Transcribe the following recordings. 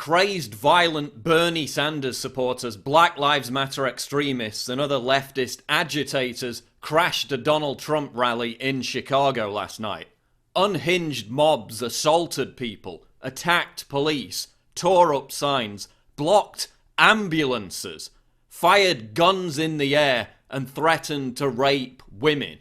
crazed, violent Bernie Sanders supporters, Black Lives Matter extremists, and other leftist agitators crashed a Donald Trump rally in Chicago last night. Unhinged mobs assaulted people, attacked police, tore up signs, blocked ambulances, fired guns in the air, and threatened to rape women.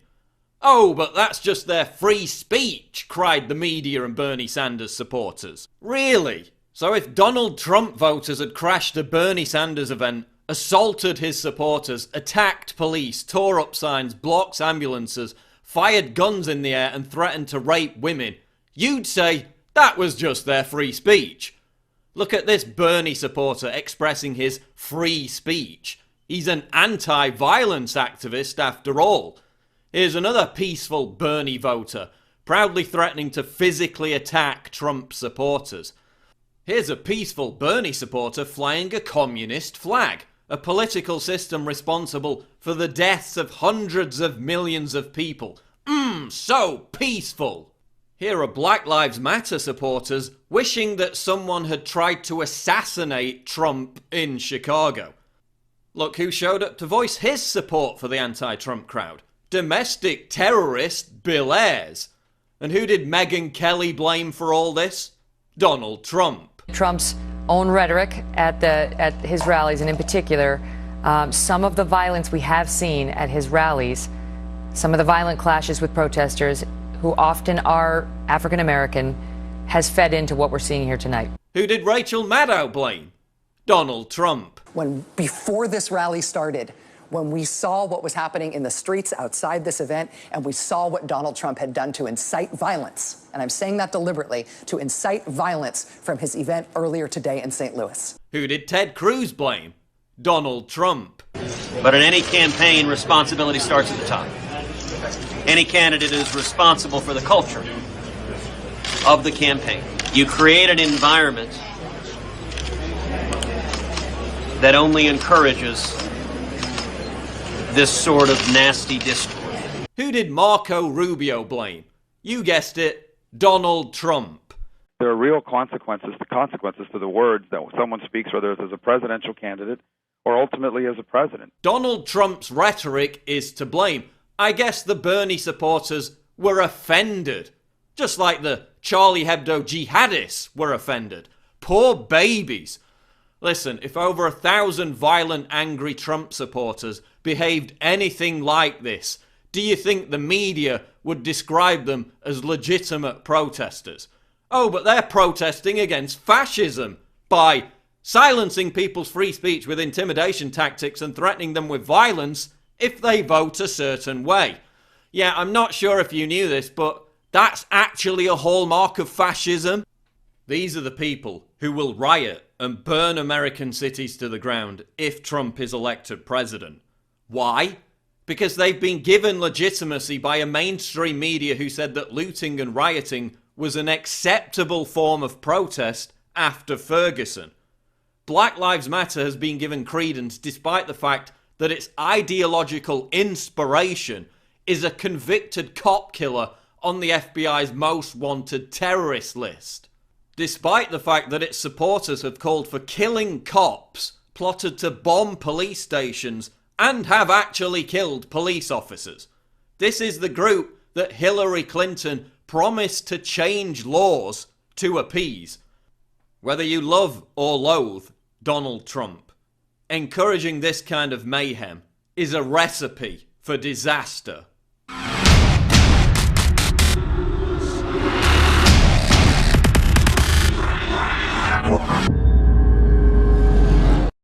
"Oh, but that's just their free speech," cried the media and Bernie Sanders supporters. Really? So if Donald Trump voters had crashed a Bernie Sanders event, assaulted his supporters, attacked police, tore up signs, blocked ambulances, fired guns in the air and threatened to rape women, you'd say that was just their free speech. Look at this Bernie supporter expressing his free speech. He's an anti-violence activist after all. Here's another peaceful Bernie voter, proudly threatening to physically attack Trump supporters. Here's a peaceful Bernie supporter flying a communist flag, a political system responsible for the deaths of hundreds of millions of people. So peaceful. Here are Black Lives Matter supporters wishing that someone had tried to assassinate Trump in Chicago. Look who showed up to voice his support for the anti-Trump crowd. Domestic terrorist Bill Ayers. And who did Megyn Kelly blame for all this? Donald Trump. Trump's own rhetoric at his rallies, and in particular, some of the violence we have seen at his rallies, some of the violent clashes with protesters, who often are African American, has fed into what we're seeing here tonight. Who did Rachel Maddow blame? Donald Trump. Before this rally started, when we saw what was happening in the streets outside this event, and we saw what Donald Trump had done to incite violence, and I'm saying that deliberately, to incite violence from his event earlier today in St. Louis. Who did Ted Cruz blame? Donald Trump. But in any campaign, responsibility starts at the top. Any candidate is responsible for the culture of the campaign. You create an environment that only encourages this sort of nasty discourse. Who did Marco Rubio blame? You guessed it, Donald Trump. There are real consequences to the words that someone speaks, whether it's as a presidential candidate or ultimately as a president. Donald Trump's rhetoric is to blame. I guess the Bernie supporters were offended. Just like the Charlie Hebdo jihadists were offended. Poor babies. Listen, if over 1,000 violent, angry Trump supporters behaved anything like this, do you think the media would describe them as legitimate protesters? Oh, but they're protesting against fascism by silencing people's free speech with intimidation tactics and threatening them with violence if they vote a certain way. Yeah, I'm not sure if you knew this, but that's actually a hallmark of fascism. These are the people who will riot and burn American cities to the ground if Trump is elected president. Why? Because they've been given legitimacy by a mainstream media who said that looting and rioting was an acceptable form of protest after Ferguson. Black Lives Matter has been given credence despite the fact that its ideological inspiration is a convicted cop killer on the FBI's most wanted terrorist list. Despite the fact that its supporters have called for killing cops, plotted to bomb police stations, and have actually killed police officers. This is the group that Hillary Clinton promised to change laws to appease. Whether you love or loathe Donald Trump, encouraging this kind of mayhem is a recipe for disaster.